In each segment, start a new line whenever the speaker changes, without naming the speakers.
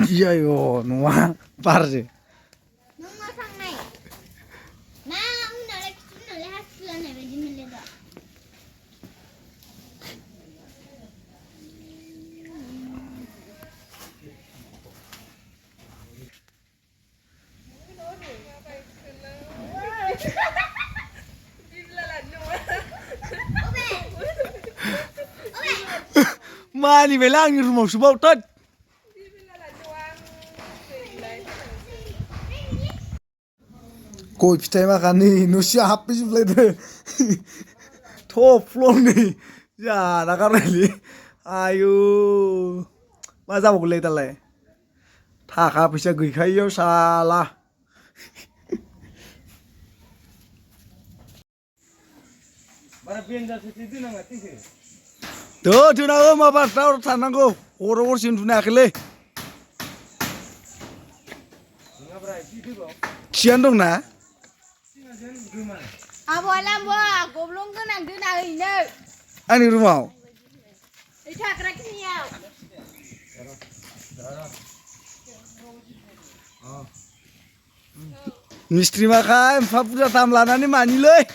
Iyayo nua parje.
Nung masang nai. Na unale kinale hasilane bedi mileda.
Mani belang ni rumah subau tot. Koi pitai makan ni nusia habis belede. Top floor ni. Ya nakar ni. Ayo. Masa mau belede le. Taka bisa gikayo salah.
Mana biasa seperti itu nggak sih?
Tuh, nak mau apa tahu tanang ko. Orang sin dunia kele.
Nggak berarti itu dong.
Kian dong na.
Abolam bo, goblong kan ang dina ini.
Ani rumah.
Ita krak niya.
Mistri makan, papuda tamlana ni mani le.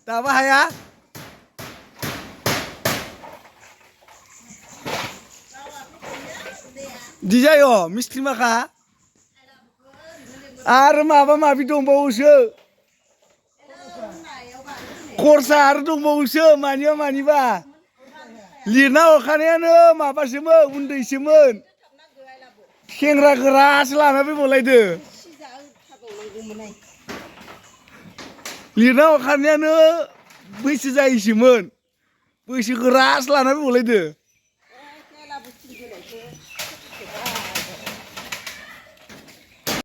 Tahu ya? Dijayo, mistri makan. Ar mabi dong bau se. Korsa ar dong bau se, mani ba. Lina okane maba semen, undai semen. Kengra keras lah, tapi boleh deh. Lina okane बैसो जायोसोमोन बैसो गोरासो लानानै बुंलायदो